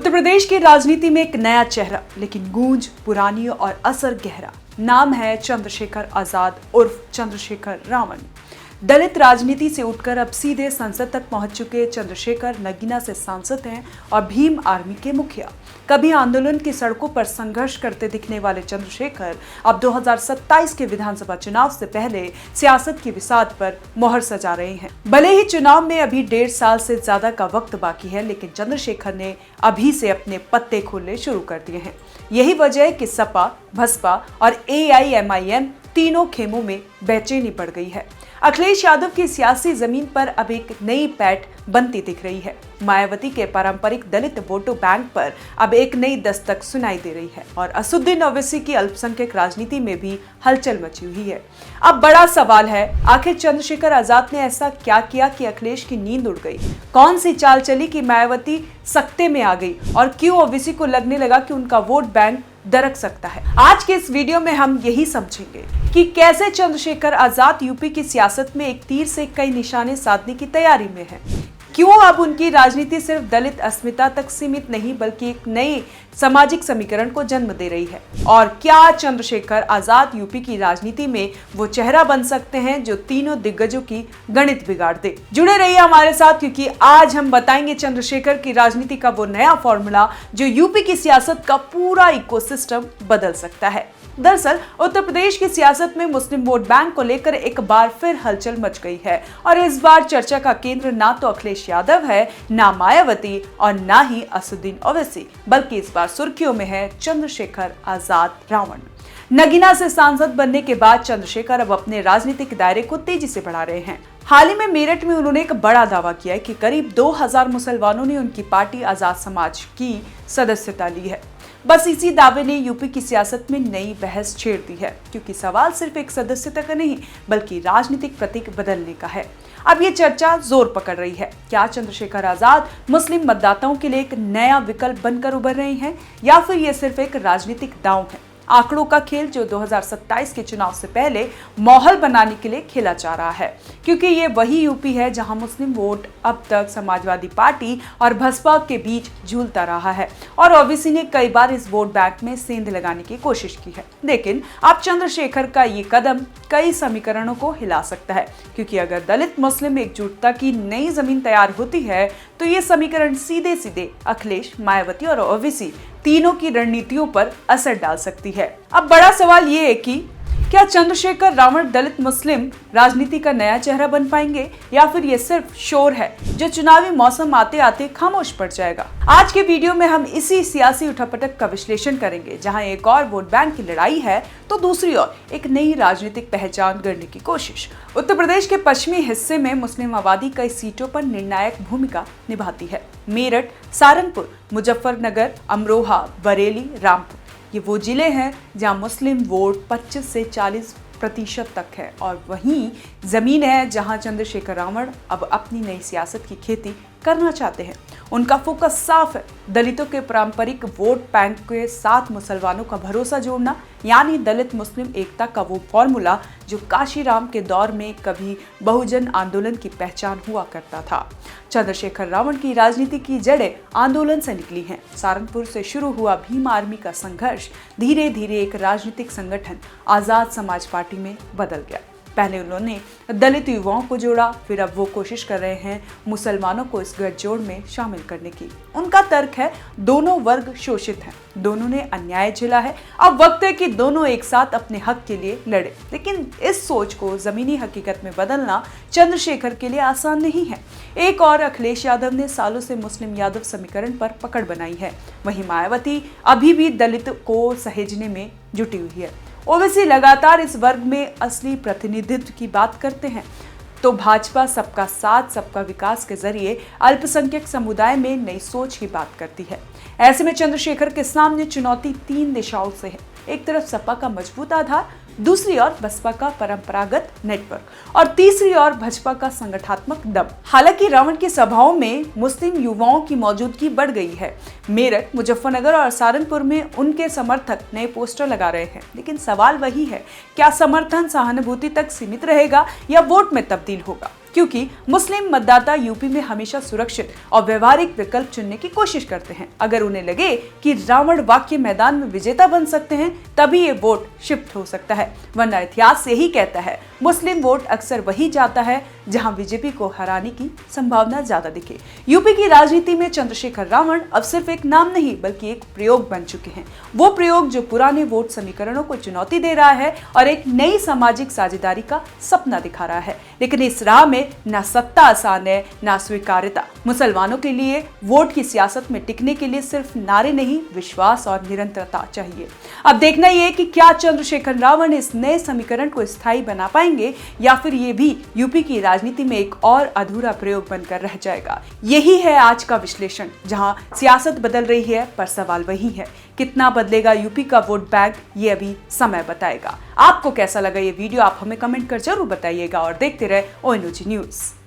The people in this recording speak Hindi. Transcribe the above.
उत्तर प्रदेश की राजनीति में एक नया चेहरा, लेकिन गूंज पुरानी और असर गहरा। नाम है चंद्रशेखर आजाद उर्फ चंद्रशेखर रावण। दलित राजनीति से उठकर अब सीधे संसद तक पहुंच चुके चंद्रशेखर नगीना से सांसद हैं और भीम आर्मी के मुखिया। कभी आंदोलन की सड़कों पर संघर्ष करते दिखने वाले चंद्रशेखर अब 2027 के विधानसभा चुनाव से पहले सियासत की बिसात पर मोहर सजा रहे हैं। भले ही चुनाव में अभी 1.5 साल से ज्यादा का वक्त बाकी है, लेकिन चंद्रशेखर ने अभी से अपने पत्ते खोलने शुरू कर दिए हैं। यही वजह है कि सपा, बसपा और AIMIM तीनों खेमों में बेचैनी बढ़ गई है। अखिलेश यादव की सियासी जमीन पर अब एक नई पैठ बनती दिख रही है। मायावती के पारंपरिक दलित वोटों बैंक पर अब एक नई दस्तक सुनाई दे रही है और असदुद्दीन ओवैसी की अल्पसंख्यक राजनीति में भी हलचल मची हुई है। अब बड़ा सवाल है, आखिर चंद्रशेखर आजाद ने ऐसा क्या किया कि अखिलेश की नींद उड़ गई? कौन सी चाल चली कि मायावती सख्ते में आ गई और क्यों ओवैसी को लगने लगा कि उनका वोट बैंक दरक सकता है? आज के इस वीडियो में हम यही समझेंगे कि कैसे चंद्रशेखर आजाद यूपी की सियासत में एक तीर से कई निशाने साधने की तैयारी में है। क्यों अब उनकी राजनीति सिर्फ दलित अस्मिता तक सीमित नहीं बल्कि एक नए सामाजिक समीकरण को जन्म दे रही है, और क्या चंद्रशेखर आजाद यूपी की राजनीति में वो चेहरा बन सकते हैं जो तीनों दिग्गजों की गणित बिगाड़ दे? जुड़े रहिए हमारे साथ, क्योंकि आज हम बताएंगे चंद्रशेखर की राजनीति का वो नया फॉर्मूला जो यूपी की सियासत का पूरा इकोसिस्टम बदल सकता है। दरअसल उत्तर प्रदेश की सियासत में मुस्लिम वोट बैंक को लेकर एक बार फिर हलचल मच गई है और इस बार चर्चा का केंद्र ना तो अखिलेश यादव है, ना मायावती और ना ही असदुद्दीन ओवैसी, बल्कि इस बार सुर्खियों में है चंद्रशेखर आजाद रावण। नगीना से सांसद बनने के बाद चंद्रशेखर अब अपने राजनीतिक दायरे को तेजी से बढ़ा रहे हैं। हाल ही में मेरठ में उन्होंने एक बड़ा दावा किया है कि करीब 2000 मुसलमानों ने उनकी पार्टी आजाद समाज की सदस्यता ली है। बस इसी दावे ने यूपी की सियासत में नई बहस छेड़ दी है, क्योंकि सवाल सिर्फ एक सदस्यता का नहीं बल्कि राजनीतिक प्रतीक बदलने का है। अब ये चर्चा जोर पकड़ रही है। क्या चंद्रशेखर आजाद मुस्लिम मतदाताओं के लिए एक नया विकल्प बनकर उभर रहे हैं या फिर ये सिर्फ एक राजनीतिक दांव है? आंकड़ों का खेल जो 2027 के चुनाव से पहले माहौल बनाने के लिए खेला जा रहा है, क्योंकि ये वही यूपी है जहां मुस्लिम वोट अब तक समाजवादी पार्टी और बसपा के बीच झूलता रहा है और ओवैसी ने कई बार इस वोट बैंक में सेंध लगाने की कोशिश की है। लेकिन अब चंद्रशेखर का ये कदम कई समीकरणों को हिला सकता है, क्योंकि अगर दलित मुस्लिम एकजुटता की नई जमीन तैयार होती है तो ये समीकरण सीधे सीधे अखिलेश, मायावती और ओवैसी तीनों की रणनीतियों पर असर डाल सकती है। अब बड़ा सवाल ये है कि क्या चंद्रशेखर रावण दलित मुस्लिम राजनीति का नया चेहरा बन पाएंगे या फिर ये सिर्फ शोर है जो चुनावी मौसम आते आते खामोश पड़ जाएगा? आज के वीडियो में हम इसी सियासी उठापटक का विश्लेषण करेंगे, जहां एक और वोट बैंक की लड़ाई है तो दूसरी ओर एक नई राजनीतिक पहचान गढ़ने की कोशिश। उत्तर प्रदेश के पश्चिमी हिस्से में मुस्लिम आबादी कई सीटों पर निर्णायक भूमिका निभाती है। मेरठ, सहारनपुर, मुजफ्फरनगर, अमरोहा, बरेली, रामपुर, ये वो जिले हैं जहां मुस्लिम वोट 25 से 40% तक है और वहीं जमीन है जहां चंद्रशेखर रावण अब अपनी नई सियासत की खेती करना चाहते हैं। उनका फोकस साफ है, दलितों के पारंपरिक वोट बैंक के साथ मुसलमानों का भरोसा जोड़ना, यानी दलित मुस्लिम एकता का वो फॉर्मूला जो काशीराम के दौर में कभी बहुजन आंदोलन की पहचान हुआ करता था। चंद्रशेखर रावण की राजनीति की जड़ें आंदोलन से निकली हैं। सहारनपुर से शुरू हुआ भीम आर्मी का संघर्ष धीरे धीरे एक राजनीतिक संगठन आजाद समाज पार्टी में बदल गया। पहले उन्होंने दलित युवाओं को जोड़ा, फिर अब वो कोशिश कर रहे हैं मुसलमानों को इस गठजोड़ में शामिल करने की। उनका तर्क है दोनों वर्ग शोषित हैं, दोनों ने अन्याय झेला है, अब वक्त है कि दोनों एक साथ अपने हक के लिए लड़े। लेकिन इस सोच को जमीनी हकीकत में बदलना चंद्रशेखर के लिए आसान नहीं है। एक और अखिलेश यादव ने सालों से मुस्लिम यादव समीकरण पर पकड़ बनाई है, वहीं मायावती अभी भी दलित को सहेजने में जुटी हुई है। ओवैसी लगातार इस वर्ग में असली प्रतिनिधित्व की बात करते हैं, तो भाजपा सबका साथ सबका विकास के जरिए अल्पसंख्यक समुदाय में नई सोच की बात करती है। ऐसे में चंद्रशेखर के सामने चुनौती 3 दिशाओं से है। एक तरफ सपा का मजबूत आधार, दूसरी ओर बसपा का परंपरागत नेटवर्क और तीसरी ओर भाजपा का संगठनात्मक दम। हालांकि रावण की सभाओं में मुस्लिम युवाओं की मौजूदगी बढ़ गई है। मेरठ, मुजफ्फरनगर और सहारनपुर में उनके समर्थक नए पोस्टर लगा रहे हैं, लेकिन सवाल वही है, क्या समर्थन सहानुभूति तक सीमित रहेगा या वोट में तब्दील होगा? क्योंकि मुस्लिम मतदाता यूपी में हमेशा सुरक्षित और व्यवहारिक विकल्प चुनने की कोशिश करते हैं। अगर उन्हें लगे कि रावण वाक्य मैदान में विजेता बन सकते हैं, तभी ये वोट शिफ्ट हो सकता है, वरना इतिहास यही कहता है मुस्लिम वोट अक्सर वही जाता है जहां बीजेपी को हराने की संभावना ज्यादा दिखे। यूपी की राजनीति में चंद्रशेखर रावण अब सिर्फ एक नाम नहीं बल्कि एक प्रयोग बन चुके हैं। वो प्रयोग जो पुराने वोट समीकरणों को चुनौती दे रहा है और एक नई सामाजिक साझेदारी का सपना दिखा रहा है। लेकिन इस राह में न सत्ता आसान है, न स्वीकार्यता। मुसलमानों के लिए वोट की सियासत में टिकने के लिए सिर्फ नारे नहीं, विश्वास और निरंतरता चाहिए। अब देखना यह कि क्या चंद्रशेखर रावण इस नए समीकरण को स्थायी बना पाएंगे या फिर ये भी यूपी की राजनीति में एक और अधूरा प्रयोग बनकर रह जाएगा। यही है आज का विश्लेषण, जहां सियासत बदल रही है पर सवाल वही है, कितना बदलेगा यूपी का वोट बैंक, ये अभी समय बताएगा। आपको कैसा लगा ये वीडियो, आप हमें कमेंट कर जरूर बताइएगा और देखते रहे ONOG न्यूज।